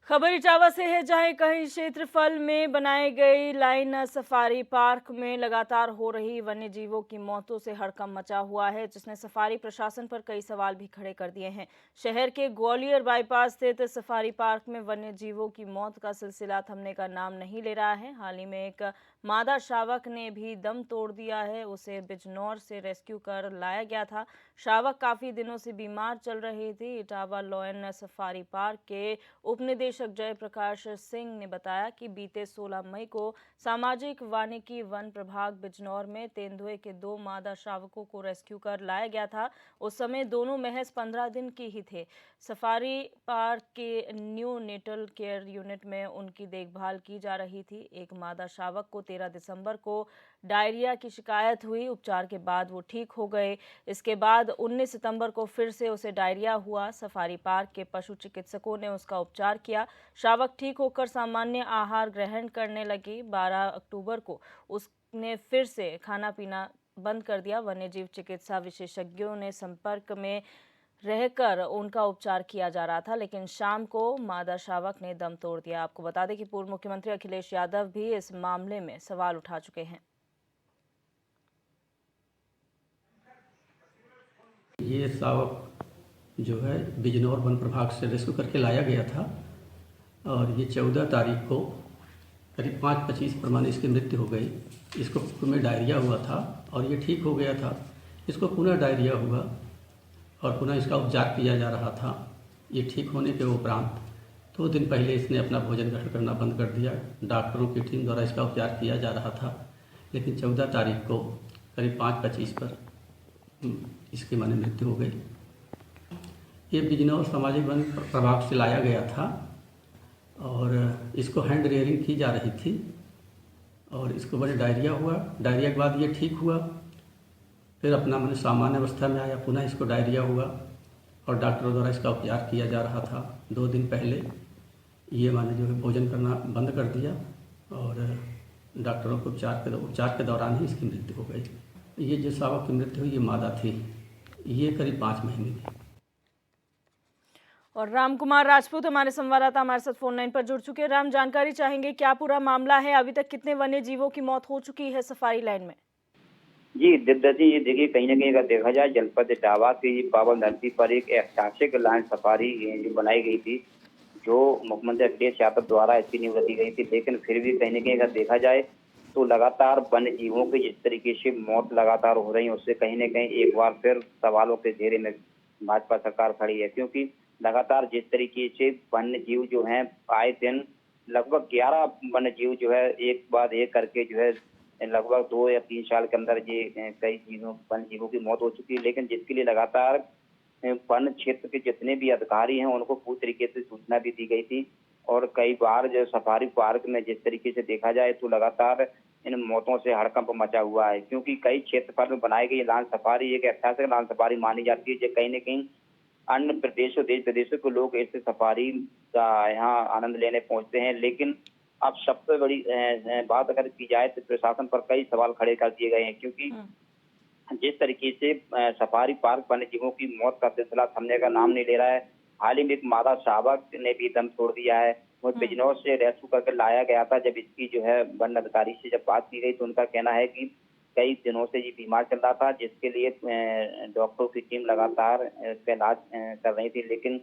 खबर इटावा से है, जहां कई क्षेत्रफल में बनाई गई लाइन सफारी पार्क में लगातार हो रही वन्य जीवों की मौतों से हड़कंप मचा हुआ है, जिसने सफारी प्रशासन पर कई सवाल भी खड़े कर दिए हैं। शहर के ग्वालियर बाईपास स्थित सफारी पार्क में वन्य जीवों की मौत का सिलसिला थमने का नाम नहीं ले रहा है। हाल ही में एक मादा शावक ने भी दम तोड़ दिया है। उसे बिजनौर से रेस्क्यू कर लाया गया था। शावक काफी दिनों से बीमार चल रही थी। इटावा लॉयन सफारी पार्क के उप निदेशक जयप्रकाश सिंह ने बताया कि बीते 16 मई को सामाजिक वानिकी वन प्रभाग बिजनौर में तेंदुए के 2 मादा शावकों को रेस्क्यू कर लाया गया था। उस समय दोनों महज 15 दिन के ही थे। सफारी पार्क के न्यू नेटल केयर यूनिट में उनकी देखभाल की जा रही थी। एक मादा शावक को 13 दिसंबर को डायरिया की शिकायत हुई। उपचार के बाद वो ठीक हो गए। इसके बाद 19 सितंबर को फिर से उसे डायरिया हुआ। सफारी पार्क के पशु चिकित्सकों ने उसका उपचार किया। शावक ठीक होकर सामान्य आहार ग्रहण करने लगी। 12 अक्टूबर को उसने फिर से खाना पीना बंद कर दिया। वन्यजीव चिकित्सा विशेषज्ञों ने संपर्क में रहकर उनका उपचार किया जा रहा था, लेकिन शाम को मादा शावक ने दम तोड़ दिया। आपको बता दें कि पूर्व मुख्यमंत्री अखिलेश यादव भी इस मामले में सवाल उठा चुके हैं। ये शावक जो है बिजनौर वन प्रभाग से रेस्क्यू करके लाया गया था और ये 14 तारीख को करीब 5:25 पर माने इसकी मृत्यु हो गई। इसको पूर्व में डायरिया हुआ था और ये ठीक हो गया था। इसको पुनः डायरिया हुआ और पुनः इसका उपचार किया जा रहा था। ये ठीक होने के उपरांत 2 दिन पहले इसने अपना भोजन ग्रहण करना बंद कर दिया। डॉक्टरों की टीम द्वारा इसका उपचार किया जा रहा था, लेकिन 14 तारीख को करीब 5:25 पर इसकी माने मृत्यु हो गई। ये बिजनौर सामाजिक वन प्रभाग से लाया गया था और इसको हैंड रेयरिंग की जा रही थी और इसको बड़े डायरिया हुआ। डायरिया के बाद ये ठीक हुआ, फिर अपना मैंने सामान्य अवस्था में आया। पुनः इसको डायरिया हुआ और डॉक्टरों द्वारा इसका उपचार किया जा रहा था। 2 दिन पहले ये माने जो है भोजन करना बंद कर दिया और डॉक्टरों के उपचार के दौरान ही इसकी मृत्यु हो गई। ये जो शावक की मृत्यु हुई ये मादा थी। ये करीब 5 महीने की। और राम कुमार राजपूत हमारे संवाददाता हमारे साथ फोन लाइन पर जुड़ चुके हैं। राम, जानकारी चाहेंगे क्या पूरा मामला है? अभी तक कितने वन्य जीवों की मौत हो चुकी है सफारी लाइन में? जी दिव्या जी, ये देखिए कहीं ना कहीं अगर देखा जाए जनपद इटावा की पावन धरती पर एक ऐतिहासिक लाइन सफारी जो बनाई गई थी, जो मुख्यमंत्री अखिलेश यादव द्वारा इसकी नींव रखी गई थी, लेकिन फिर भी कहीं ना कहीं अगर देखा जाए तो लगातार वन्य जीवों की जिस तरीके से मौत लगातार हो रही है, उससे कहीं ना कहीं एक बार फिर सवालों के घेरे में भाजपा सरकार खड़ी है। क्योंकि लगातार जिस तरीके से वन्य जीव जो है आए दिन लगभग 11 वन्य जीव जो है एक बाद एक करके जो है लगभग 2 या 3 साल के अंदर ये कई जीवों वन्य जीवों की मौत हो चुकी है। लेकिन जिसके लिए लगातार वन क्षेत्र के जितने भी अधिकारी हैं उनको पूरी तरीके से सूचना भी दी गई थी और कई बार जो सफारी पार्क में जिस तरीके से देखा जाए तो लगातार इन मौतों से हड़कंप मचा हुआ है। क्योंकि कई क्षेत्रफल में बनाई गई लान सफारी एक ऐतिहासिक लान सफारी मानी जाती है, जो कहीं न कहीं अन्य प्रदेशों देश विदेशों के लोग इस सफारी का यहाँ आनंद लेने पहुंचते हैं। लेकिन अब सबसे बड़ी बात अगर की जाए तो प्रशासन पर कई सवाल खड़े कर दिए गए हैं। क्योंकि जिस तरीके से सफारी पार्क वन्य जीवों की मौत का सिलसिला थमने का नाम नहीं ले रहा है। हाल ही में एक मादा शावक ने भी दम तोड़ दिया है। वो बिजनौर से रेस्क्यू करके लाया गया था। जब इसकी जो है वन अधिकारी से जब बात की गई तो उनका कहना है कि कई दिनों से ये बीमार चल रहा था, जिसके लिए डॉक्टरों की टीम लगातार इसका इलाज कर रही थी, लेकिन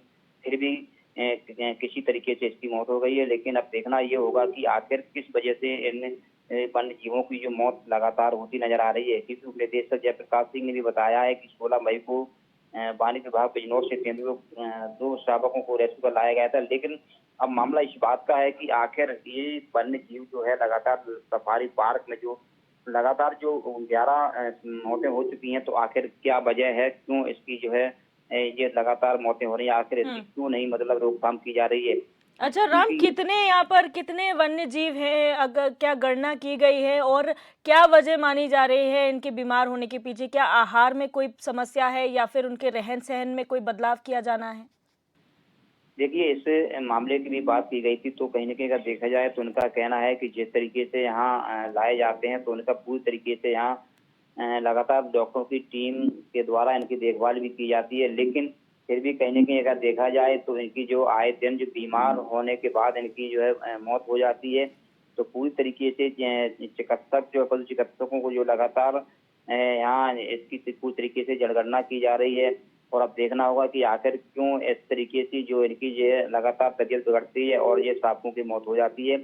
फिर भी किसी तरीके से इसकी मौत हो गई है। लेकिन अब देखना ये होगा कि आखिर किस वजह से इन वन्य जीवों की जो मौत लगातार होती नजर आ रही है। क्योंकि उप निदेशक जयप्रकाश सिंह ने भी बताया है कि 16 मई को वानिकी विभाग बिजनौर से तेंदुए 2 शावकों को रेस्क्यू कर लाया गया था। लेकिन अब मामला इस बात का है कि आखिर ये वन्य जीव जो है लगातार सफारी पार्क में जो लगातार जो 11 मौतें हो चुकी हैं, तो आखिर क्या वजह है, क्यों इसकी जो है ये लगातार मौतें हो रही हैं, आखिर इसकी क्यों नहीं मतलब रोकथाम की जा रही है। अच्छा राम, कितने यहाँ पर कितने वन्य जीव हैं? अगर क्या गणना की गई है और क्या वजह मानी जा रही है इनके बीमार होने के पीछे? क्या आहार में कोई समस्या है या फिर उनके रहन सहन में कोई बदलाव किया जाना है? देखिए, इस मामले की भी बात की गई थी, तो कहीं न कहीं अगर देखा जाए तो उनका कहना है कि जिस तरीके से यहाँ लाए जाते हैं तो उनका पूरी तरीके से यहाँ लगातार डॉक्टरों की टीम के द्वारा इनकी देखभाल भी की जाती है। लेकिन फिर भी कहीं न कहीं अगर देखा जाए तो इनकी जो आए दिन जो बीमार होने के बाद इनकी जो है मौत हो जाती है। तो पूरी तरीके से चिकित्सक जो पशु चिकित्सकों को जो लगातार यहाँ इसकी पूरी तरीके से जनगणना की जा रही है। और अब देखना होगा कि आखिर क्यों इस तरीके से जो इनकी जो है लगातार तबीयत बिगड़ती है और ये सांपों की मौत हो जाती है।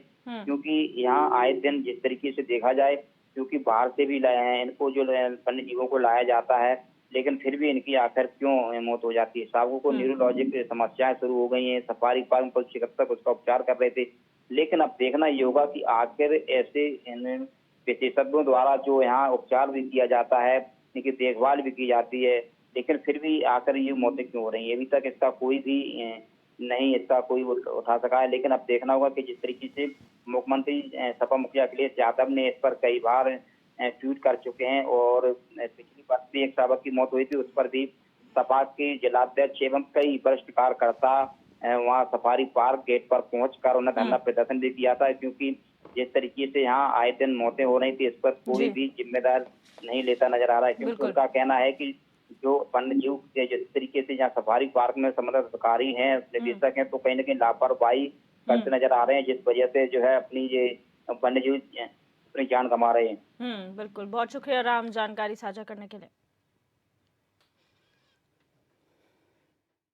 क्योंकि यहाँ आए दिन जिस तरीके से देखा जाए, क्योंकि बाहर से भी लाए हैं इनको जो वन्य जीवों को लाया जाता है, लेकिन फिर भी इनकी आखिर क्यों मौत हो जाती है। सांपों को न्यूरोलॉजिक समस्याएं शुरू हो गई हैं। सफारी पार्क में पशु चिकित्सक उसका उपचार कर रहे थे, लेकिन अब देखना ये होगा कि आखिर ऐसे इन विशेषज्ञों द्वारा जो यहाँ उपचार भी किया जाता है, इनकी देखभाल भी की जाती है, लेकिन फिर भी आखिर ये मौतें क्यों हो रही हैं। अभी तक इसका कोई भी नहीं इसका कोई उठा सका है। लेकिन अब देखना होगा कि जिस तरीके से मुख्यमंत्री सपा मुखिया अखिलेश यादव ने इस पर कई बार ट्वीट कर चुके हैं और पिछली बार भी एक शावक की मौत हुई थी, उस पर भी सपा के जिलाध्यक्ष एवं कई वरिष्ठ कार्यकर्ता वहाँ सफारी पार्क गेट पर पहुंचकर उन्हें धरना प्रदर्शन भी किया था। क्योंकि जिस तरीके से यहाँ आए दिन मौतें हो रही थी, इस पर कोई भी जिम्मेदार नहीं लेता नजर आ रहा है। क्योंकि उनका कहना है कि जो वन्य जीव के जिस तरीके से यहाँ सफारी पार्क में संबंधित अधिकारी हैं, निदेशक हैं, तो कहीं न कहीं लापरवाही करते नजर आ रहे हैं, जिस वजह से जो है अपनी ये वन्य जीव अपनी जान गंवा रहे हैं। बिल्कुल। बहुत शुक्रिया राम जानकारी साझा करने के लिए।